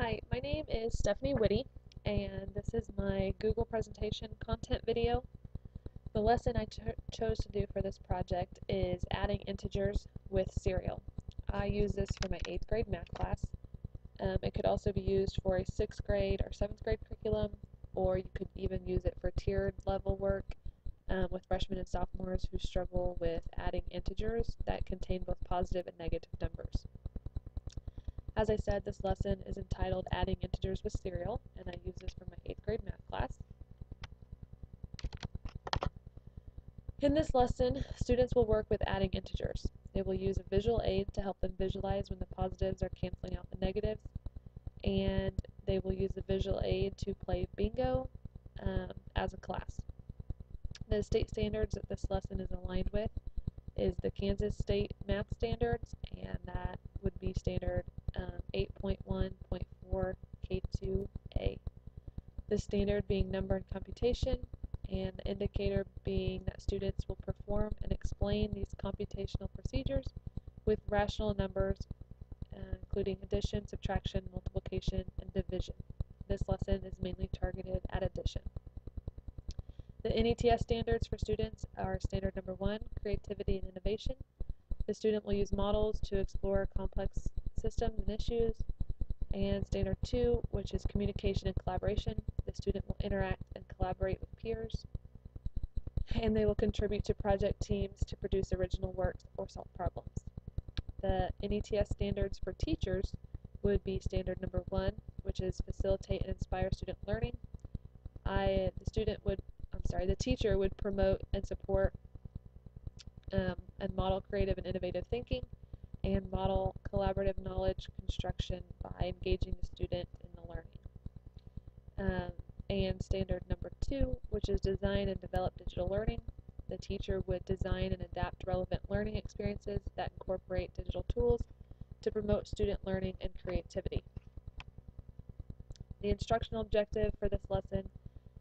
Hi, my name is Stephanie Witte, and this is my Google presentation content video. The lesson I chose to do for this project is adding integers with serial. I use this for my 8th grade math class. It could also be used for a 6th grade or 7th grade curriculum, or you could even use it for tiered level work with freshmen and sophomores who struggle with adding integers that contain both positive and negative numbers. As I said, this lesson is entitled Adding Integers with Serial, and I use this for my 8th grade math class. In this lesson, students will work with adding integers. They will use a visual aid to help them visualize when the positives are canceling out the negatives, and they will use the visual aid to play bingo as a class. The state standards that this lesson is aligned with is the Kansas State Math Standards, and that would be standard 8.1.4 K2A. The standard being number and computation, and the indicator being that students will perform and explain these computational procedures with rational numbers, including addition, subtraction, multiplication, and division. This lesson is mainly targeted at addition. The NETS standards for students are standard number 1, creativity and innovation. The student will use models to explore complex systems and issues. And standard 2, which is communication and collaboration. The student will interact and collaborate with peers. And they will contribute to project teams to produce original works or solve problems. The NETS standards for teachers would be standard number 1, which is facilitate and inspire student learning. The teacher would promote and support and model creative and innovative thinking, and model collaborative knowledge construction by engaging the student in the learning. And standard number 2, which is design and develop digital learning. The teacher would design and adapt relevant learning experiences that incorporate digital tools to promote student learning and creativity. The instructional objective for this lesson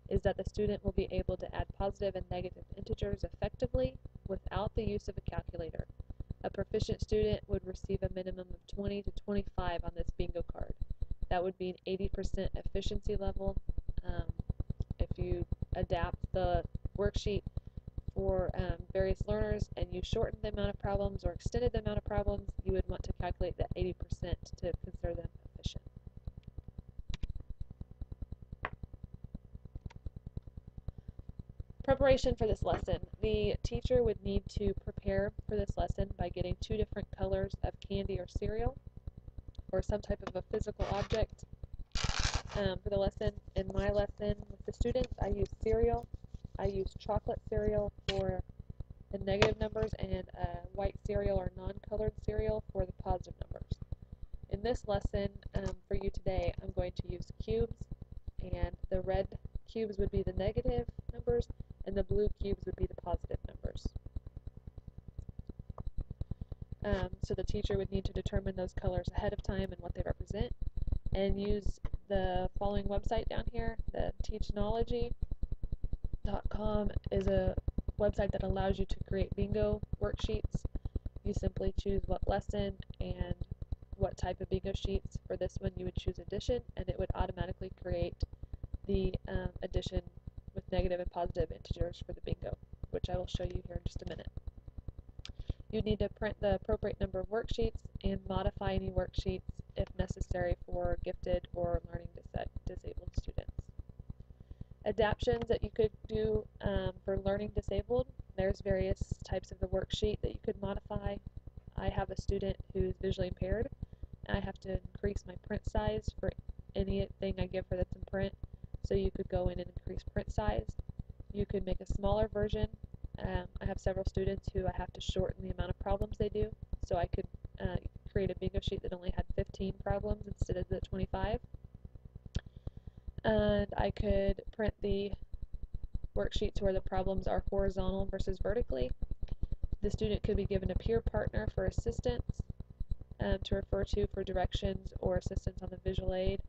is that the student will be able to add positive and negative integers effectively without the use of a calculator. A proficient student would receive a minimum of 20 to 25 on this bingo card. That would be an 80% efficiency level. If you adapt the worksheet for various learners and you shortened the amount of problems or extended the amount of problems, you would want to calculate that 80% to consider them efficient. Preparation for this lesson. The teacher would need to prepare for this lesson by getting 2 different colors of candy or cereal or some type of a physical object. For the lesson, in my lesson with the students, I use cereal. I use chocolate cereal for the negative numbers and white cereal or non-colored cereal for the positive numbers. In this lesson, for you today, I'm going to use cubes, and the red cubes would be the negative numbers, and the blue cubes would be the positive numbers. So the teacher would need to determine those colors ahead of time and what they represent, and use the following website down here. The teachknowledge.com is a website that allows you to create bingo worksheets. You simply choose what lesson and what type of bingo sheets. For this one, you would choose addition, and it would automatically create the addition with negative and positive integers for the bingo, which I will show you here in just a minute. You'd need to print the appropriate number of worksheets and modify any worksheets if necessary for gifted or learning disabled students. Adaptions that you could do for learning disabled, there's various types of the worksheet that you could modify. I have a student who's visually impaired, and I have to increase my print size for anything I give her that's in print. So you could go in and increase print size. You could make a smaller version. I have several students who I have to shorten the amount of problems they do. So I could create a bingo sheet that only had 15 problems instead of the 25. And I could print the worksheets where the problems are horizontal versus vertically. The student could be given a peer partner for assistance to refer to for directions or assistance on the visual aid.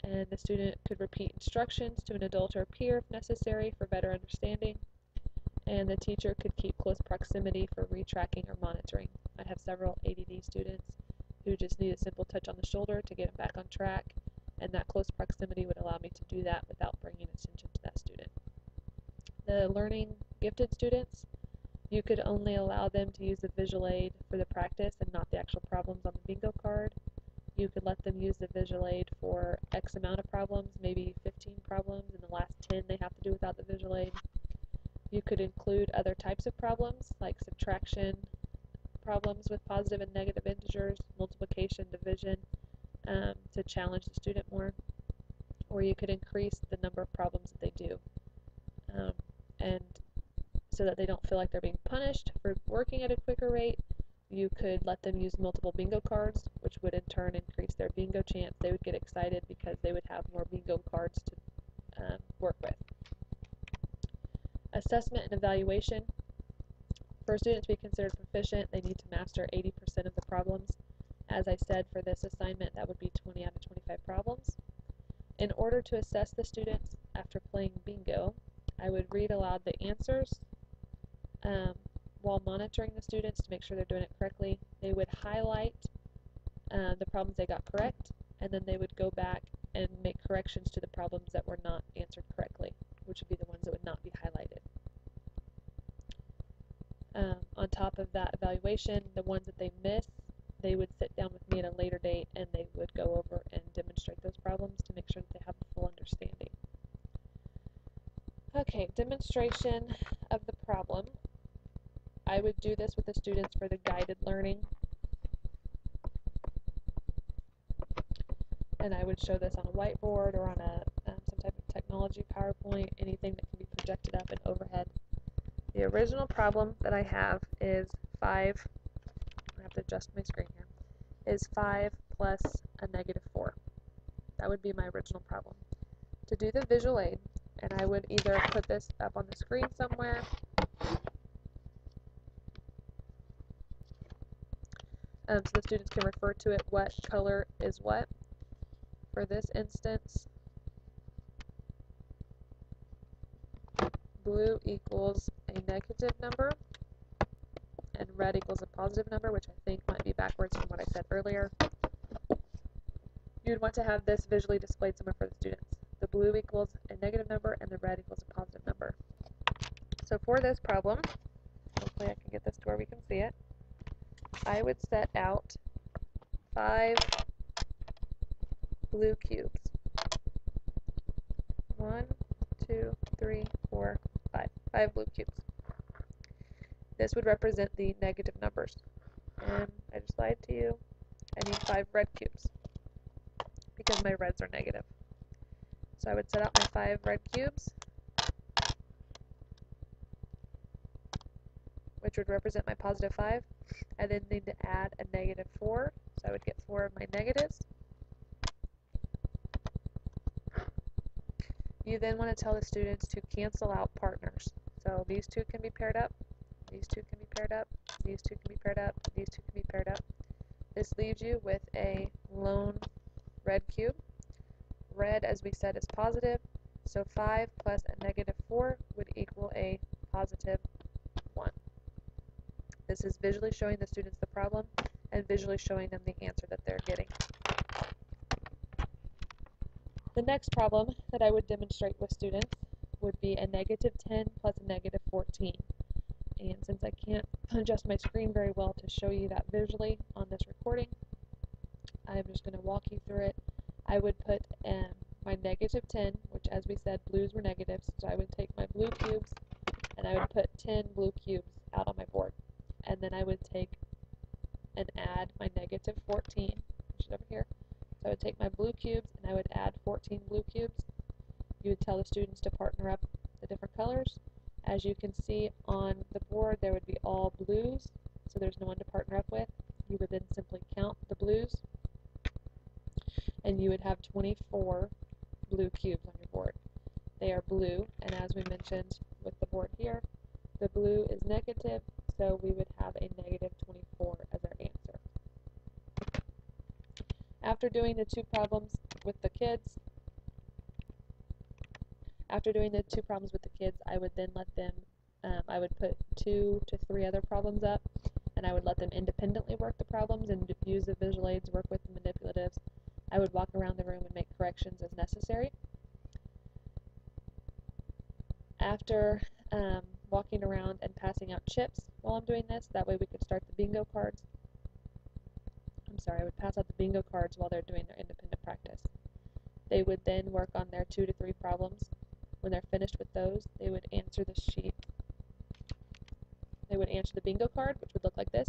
And the student could repeat instructions to an adult or peer if necessary for better understanding. And the teacher could keep close proximity for retracking or monitoring. I have several ADD students who just need a simple touch on the shoulder to get them back on track, and that close proximity would allow me to do that without bringing attention to that student. The learning gifted students, you could only allow them to use the visual aid for the practice and not the actual problems on the bingo card. You could let them use the visual aid for X amount of problems, maybe 15 problems, and the last 10 they have to do without the visual aid. You could include other types of problems like subtraction problems with positive and negative integers, multiplication, division, to challenge the student more. Or you could increase the number of problems that they do, and so that they don't feel like they're being punished for working at a quicker rate. You could let them use multiple bingo cards, which would in turn increase their bingo chance. They would get excited because they would have more bingo cards to work with. Assessment and evaluation. For a student to be considered proficient, they need to master 80% of the problems. As I said, for this assignment, that would be 20 out of 25 problems. In order to assess the students after playing bingo, I would read aloud the answers while monitoring the students to make sure they're doing it correctly. They would highlight the problems they got correct, and then they would go back and make corrections to the problems that were not answered correctly, which would be the ones that would not be highlighted. On top of that evaluation, the ones that they miss, they would sit down with me at a later date and they would go over and demonstrate those problems to make sure that they have a full understanding. Okay, demonstration of the problem. I would do this with the students for the guided learning. And I would show this on a whiteboard or on some type of technology PowerPoint, anything that can be projected up and overhead. The original problem that I have is 5, I have to adjust my screen here, is 5 plus a negative 4. That would be my original problem. To do the visual aid, and I would either put this up on the screen somewhere, so the students can refer to it, what color is what. For this instance, blue equals a negative number, and red equals a positive number, which I think might be backwards from what I said earlier. You'd want to have this visually displayed somewhere for the students. The blue equals a negative number, and the red equals a positive number. So for this problem, hopefully I can get this to where we can see it, I would set out 5 blue cubes. 1, 2, 3, 4, 5. 5 blue cubes. This would represent the negative numbers. And I just lied to you. I need 5 red cubes because my reds are negative. So I would set out my 5 red cubes, which would represent my positive 5. I then need to add a negative 4, so I would get 4 of my negatives. You then want to tell the students to cancel out partners. So these two can be paired up, these two can be paired up, these two can be paired up, these two can be paired up. This leaves you with a lone red cube. Red, as we said, is positive, so 5 plus a negative 4 would equal a positive 1. This is visually showing the students the problem and visually showing them the answer that they're getting. The next problem that I would demonstrate with students would be a negative 10 plus a negative 14. And since I can't adjust my screen very well to show you that visually on this recording, I'm just going to walk you through it. I would put my negative 10, which as we said, blues were negatives, so I would take my blue cubes and I would put 10 blue cubes out on my board. And then I would take and add my negative 14, which is over here. So I would take my blue cubes and I would add 14 blue cubes. You would tell the students to partner up the different colors. As you can see on the board, there would be all blues, so there's no one to partner up with. You would then simply count the blues, and you would have 24 blue cubes on your board. They are blue, and as we mentioned with the board here, the blue is negative, so we would have a negative 24 as our answer. After doing the two problems with the kids, I would then let them, I would put 2 to 3 other problems up, and I would let them independently work the problems and use the visual aids, work with the manipulatives. I would walk around the room and make corrections as necessary. After walking around and passing out chips while I'm doing this, that way we could start the bingo cards. I would pass out the bingo cards while they're doing their independent practice. They would then work on their 2 to 3 problems. When they're finished with those, they would answer the sheet. They would answer the bingo card, which would look like this.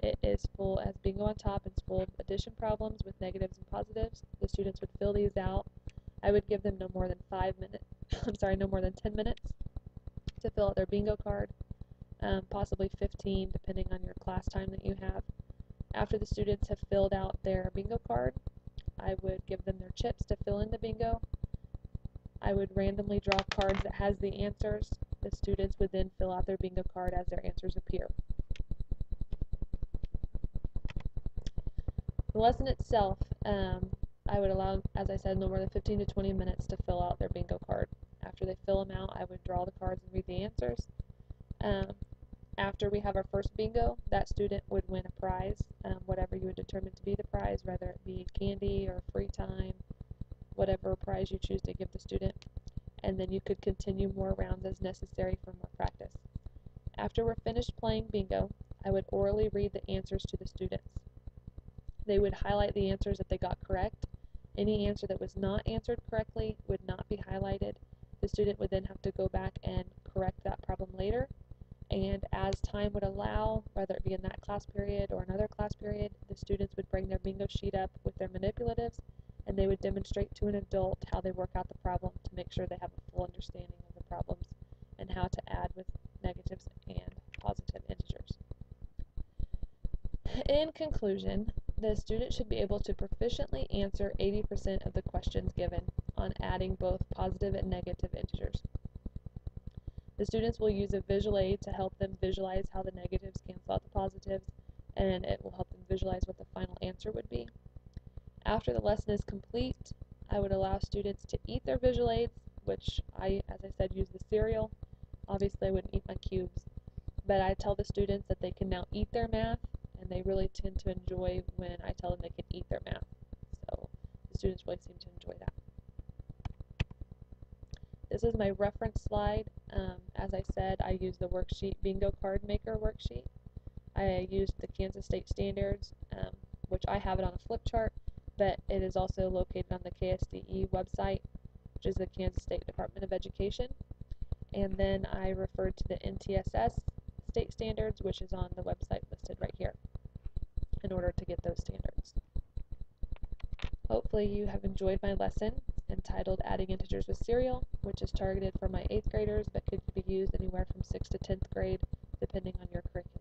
It is full, as bingo on top, it's full of addition problems with negatives and positives. The students would fill these out. I would give them no more than 5 minutes, no more than 10 minutes to fill out their bingo card, possibly 15 depending on your class time that you have. After the students have filled out their bingo card, I would give them their chips to fill in the bingo. I would randomly draw cards that has the answers. The students would then fill out their bingo card as their answers appear. The lesson itself, I would allow, as I said, no more than 15 to 20 minutes to fill out their bingo card. After they fill them out, I would draw the cards and read the answers. After we have our first bingo, that student would win a prize, whatever you would determine to be the prize, whether it be candy or free time, whatever prize you choose to give the student. And then you could continue more rounds as necessary for more practice. After we're finished playing bingo, I would orally read the answers to the students. They would highlight the answers that they got correct. Any answer that was not answered correctly would not be highlighted. The student would then have to go back and correct that problem later. And as time would allow, whether it be in that class period or another class period, the students would bring their bingo sheet up with their manipulatives, and they would demonstrate to an adult how they work out the problem to make sure they have a full understanding of the problems and how to add with negatives and positive integers. In conclusion, the student should be able to proficiently answer 80% of the questions given on adding both positive and negative integers. The students will use a visual aid to help them visualize how the negatives cancel out the positives, and it will help them visualize what the final answer would be. After the lesson is complete, I would allow students to eat their visual aids, which I, as I said, use the cereal. Obviously I wouldn't eat my cubes, but I tell the students that they can now eat their math, and they really tend to enjoy when I tell them they can eat their math. So the students really seem to enjoy that. This is my reference slide. As I said, I use the worksheet Bingo Card Maker worksheet. I used the Kansas State Standards, which I have it on a flip chart, but it is also located on the KSDE website, which is the Kansas State Department of Education. And then I referred to the NTSS State Standards, which is on the website listed right here, in order to get those standards. Hopefully you have enjoyed my lesson entitled Adding Integers with Cereal, which is targeted for my 8th graders but could be used anywhere from 6th to 10th grade depending on your curriculum.